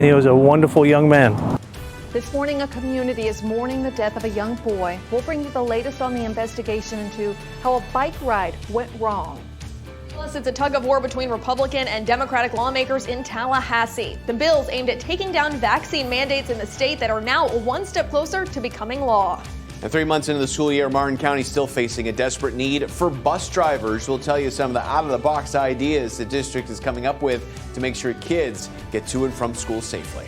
He was a wonderful young man. This morning, a community is mourning the death of a young boy. We'll bring you the latest on the investigation into how a bike ride went wrong. Plus, it's a tug of war between Republican and Democratic lawmakers in Tallahassee. The bills aimed at taking down vaccine mandates in the state that are now one step closer to becoming law. And 3 months into the school year, Martin County still facing a desperate need for bus drivers. We'll tell you some of the out-of-the-box ideas the district is coming up with to make sure kids get to and from school safely.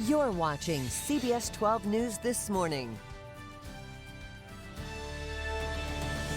You're watching CBS 12 News This Morning.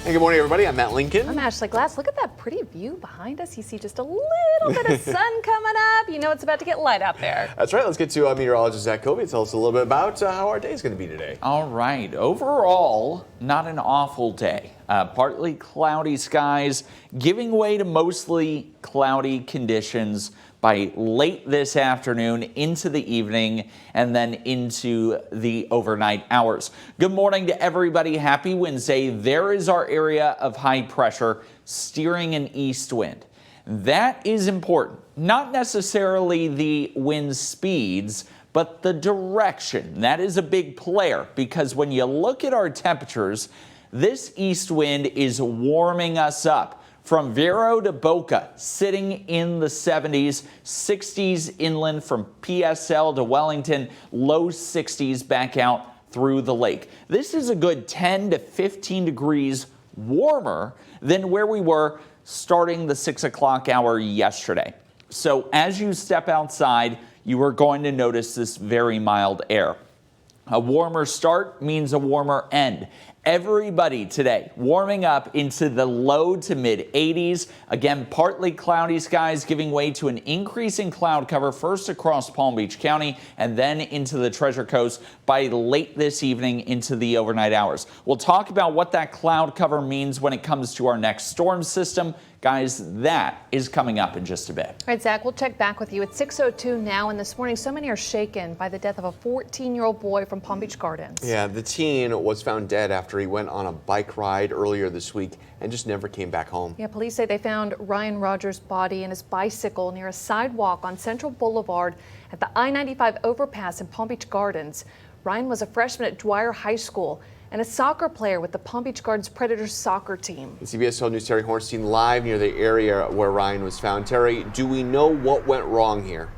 Hey, good morning, everybody. I'm Matt Lincoln. I'm Ashley Glass. Look at that pretty view behind us. You see just a little bit of sun coming up. You know it's about to get light out there. That's right. Let's get to meteorologist Zach Covey. Tell us a little bit about how our day is going to be today. All right. Overall, not an awful day. Partly cloudy skies, giving way to mostly cloudy conditions by late this afternoon into the evening and then into the overnight hours. Good morning to everybody. Happy Wednesday. There is our area of high pressure steering an east wind. That is important. Not necessarily the wind speeds, but the direction. That is a big player because when you look at our temperatures, this east wind is warming us up. From Vero to Boca, sitting in the 70s, 60s inland from PSL to Wellington, low 60s back out through the lake. This is a good 10 to 15 degrees warmer than where we were starting the 6 o'clock hour yesterday. So as you step outside, you are going to notice this very mild air. A warmer start means a warmer end. Everybody today warming up into the low to mid 80s. Again, partly cloudy skies giving way to an increasing cloud cover first across Palm Beach County and then into the Treasure Coast by late this evening into the overnight hours. We'll talk about what that cloud cover means when it comes to our next storm system. Guys, that is coming up in just a bit. All right, Zach, we'll check back with you at 6:02 now. And this morning, so many are shaken by the death of a 14-year-old boy from Palm Beach Gardens. Yeah, the teen was found dead after he went on a bike ride earlier this week and just never came back home. Yeah, police say they found Ryan Rogers' body and his bicycle near a sidewalk on Central Boulevard at the I-95 overpass in Palm Beach Gardens. Ryan was a freshman at Dwyer High School and a soccer player with the Palm Beach Gardens Predators soccer team. CBS 12 News' Terry Hornstein live near the area where Ryan was found. Terry, do we know what went wrong here?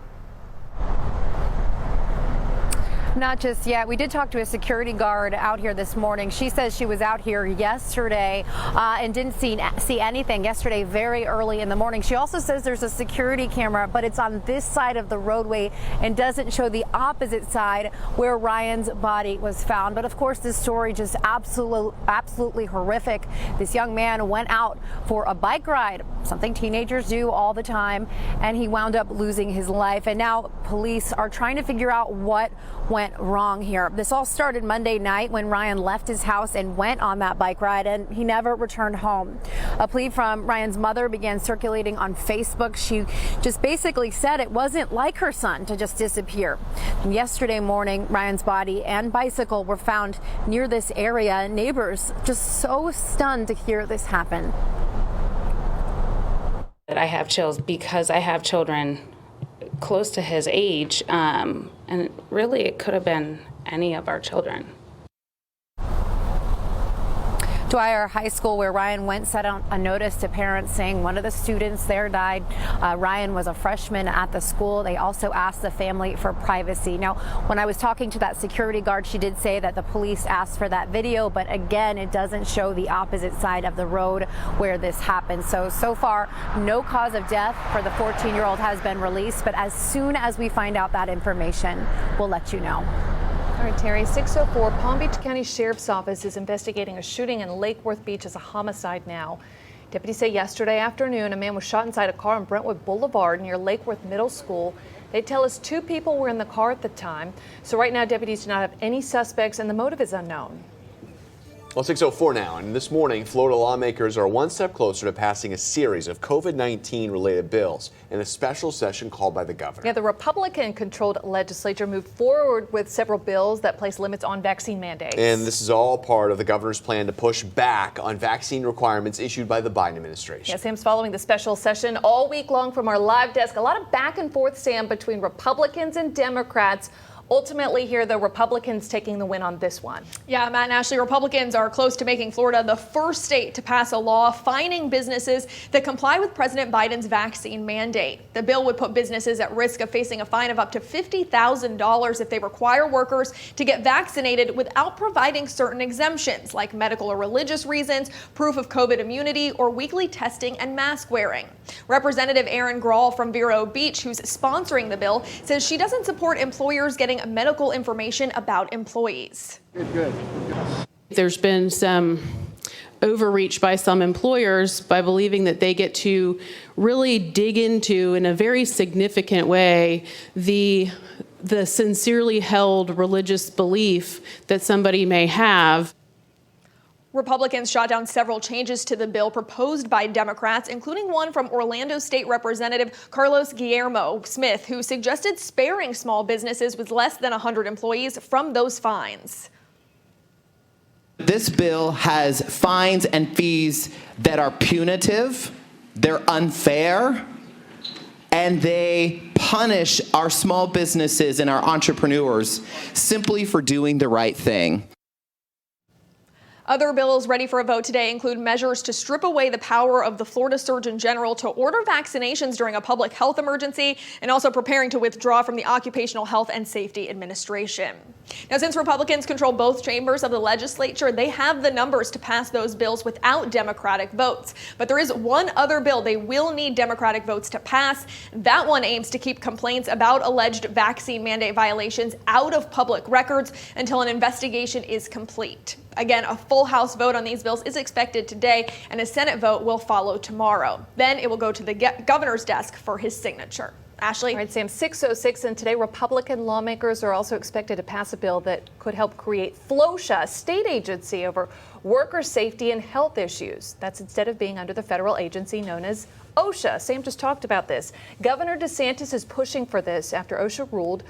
Not just yet. We did talk to a security guard out here this morning. She says she was out here yesterday and didn't see anything yesterday very early in the morning. She also says there's a security camera, but it's on this side of the roadway and doesn't show the opposite side where Ryan's body was found. But of course, this story just absolutely horrific. This young man went out for a bike ride, something teenagers do all the time, and he wound up losing his life. And now police are trying to figure out what went wrong here. This all started Monday night when Ryan left his house and went on that bike ride, and he never returned home. A plea from Ryan's mother began circulating on Facebook. She just basically said it wasn't like her son to just disappear. And yesterday morning, Ryan's body and bicycle were found near this area. Neighbors just so stunned to hear this happen. I have chills because I have children close to his age, and really it could have been any of our children. Dwyer High School, where Ryan went, sent out a notice to parents saying one of the students there died. Ryan was a freshman at the school. They also asked the family for privacy. Now, when I was talking to that security guard, she did say that the police asked for that video, but again, it doesn't show the opposite side of the road where this happened. So far, no cause of death for the 14-year-old has been released, but as soon as we find out that information, we'll let you know. All right, Terry, 6:04, Palm Beach County Sheriff's Office is investigating a shooting in Lake Worth Beach as a homicide now. Deputies say yesterday afternoon, a man was shot inside a car on Brentwood Boulevard near Lake Worth Middle School. They tell us 2 people were in the car at the time. So right now, deputies do not have any suspects and the motive is unknown. Well, 6:04 now, and this morning, Florida lawmakers are one step closer to passing a series of COVID-19 related bills in a special session called by the governor. Yeah, the Republican-controlled legislature moved forward with several bills that place limits on vaccine mandates. And this is all part of the governor's plan to push back on vaccine requirements issued by the Biden administration. Yeah, Sam's following the special session all week long from our live desk. A lot of back and forth, Sam, between Republicans and Democrats. Ultimately here, the Republicans taking the win on this one. Yeah, Matt and Ashley, Republicans are close to making Florida the first state to pass a law fining businesses that comply with President Biden's vaccine mandate. The bill would put businesses at risk of facing a fine of up to $50,000 if they require workers to get vaccinated without providing certain exemptions like medical or religious reasons, proof of COVID immunity, or weekly testing and mask wearing. Representative Erin Grahl from Vero Beach, who's sponsoring the bill, says she doesn't support employers getting medical information about employees. Good. There's been some overreach by some employers by believing that they get to really dig into, in a very significant way, the sincerely held religious belief that somebody may have. Republicans shot down several changes to the bill proposed by Democrats, including one from Orlando State Representative Carlos Guillermo Smith, who suggested sparing small businesses with less than 100 employees from those fines. This bill has fines and fees that are punitive, they're unfair, and they punish our small businesses and our entrepreneurs simply for doing the right thing. Other bills ready for a vote today include measures to strip away the power of the Florida Surgeon General to order vaccinations during a public health emergency, and also preparing to withdraw from the Occupational Health and Safety Administration. Now, since Republicans control both chambers of the legislature, they have the numbers to pass those bills without Democratic votes. But there is one other bill they will need Democratic votes to pass. That one aims to keep complaints about alleged vaccine mandate violations out of public records until an investigation is complete. Again, a full House vote on these bills is expected today, and a Senate vote will follow tomorrow. Then it will go to the governor's desk for his signature. Ashley? All right, Sam, 6:06, and today Republican lawmakers are also expected to pass a bill that could help create FLOSHA, a state agency over worker safety and health issues. That's instead of being under the federal agency known as OSHA. Sam just talked about this. Governor DeSantis is pushing for this after OSHA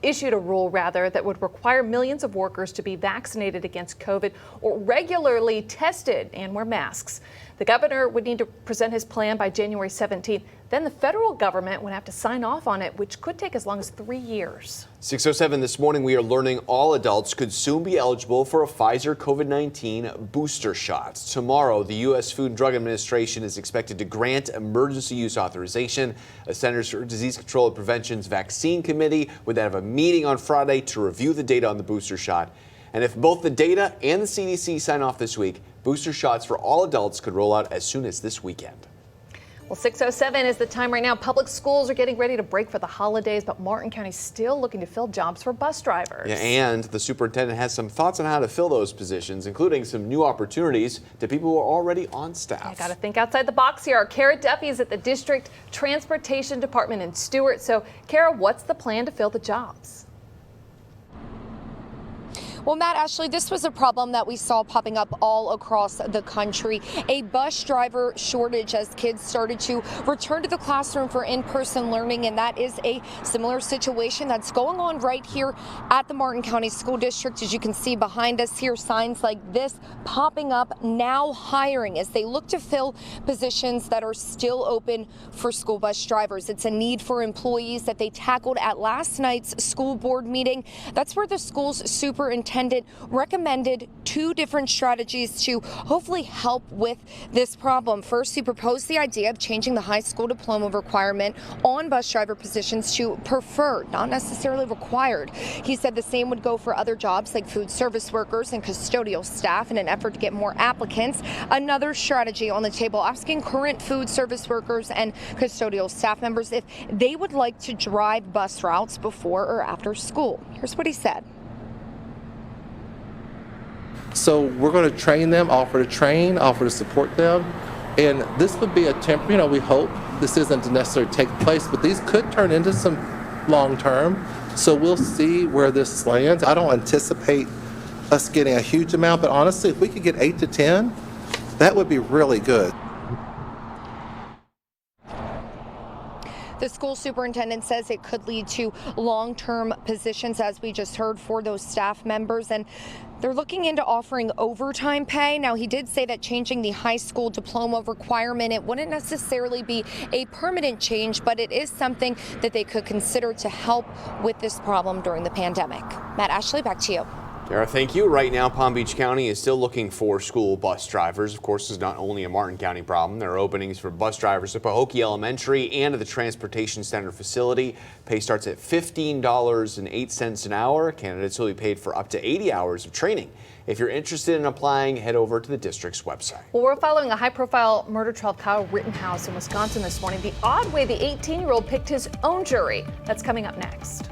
issued a rule that would require millions of workers to be vaccinated against COVID or regularly tested and wear masks. The governor would need to present his plan by January 17th. Then the federal government would have to sign off on it, which could take as long as 3 years. 6:07 this morning, we are learning all adults could soon be eligible for a Pfizer COVID-19 booster shot. Tomorrow, the U.S. Food and Drug Administration is expected to grant emergency use authorization. The Centers for Disease Control and Prevention's Vaccine Committee would then have a meeting on Friday to review the data on the booster shot. And if both the data and the CDC sign off this week, booster shots for all adults could roll out as soon as this weekend. Well, 6:07 is the time right now. Public schools are getting ready to break for the holidays, but Martin County's still looking to fill jobs for bus drivers. Yeah, and the superintendent has some thoughts on how to fill those positions, including some new opportunities to people who are already on staff. I got to think outside the box here. Kara Duffy is at the District Transportation Department in Stewart. So, Kara, what's the plan to fill the jobs? Well, Matt, Ashley, this was a problem that we saw popping up all across the country. A bus driver shortage as kids started to return to the classroom for in-person learning, and that is a similar situation that's going on right here at the Martin County School District. As you can see behind us here, signs like this popping up, now hiring, as they look to fill positions that are still open for school bus drivers. It's a need for employees that they tackled at last night's school board meeting. That's where the school's superintendent recommended 2 different strategies to hopefully help with this problem. First, he proposed the idea of changing the high school diploma requirement on bus driver positions to preferred, not necessarily required. He said the same would go for other jobs like food service workers and custodial staff in an effort to get more applicants. Another strategy on the table, asking current food service workers and custodial staff members if they would like to drive bus routes before or after school. Here's what he said. So we're going to train them, offer to train, offer to support them. And this would be a we hope this isn't necessarily take place, but these could turn into some long term. So we'll see where this lands. I don't anticipate us getting a huge amount, but honestly, if we could get 8 to 10, that would be really good. The school superintendent says it could lead to long-term positions, as we just heard, for those staff members, and they're looking into offering overtime pay. Now, he did say that changing the high school diploma requirement, it wouldn't necessarily be a permanent change, but it is something that they could consider to help with this problem during the pandemic. Matt, Ashley, back to you. Tara, thank you. Right now, Palm Beach County is still looking for school bus drivers. Of course, this is not only a Martin County problem. There are openings for bus drivers at Pahokee Elementary and at the Transportation Center facility. Pay starts at $15.08 an hour. Candidates will be paid for up to 80 hours of training. If you're interested in applying, head over to the district's website. Well, we're following a high-profile murder trial of Kyle Rittenhouse in Wisconsin this morning. The odd way the 18-year-old picked his own jury. That's coming up next.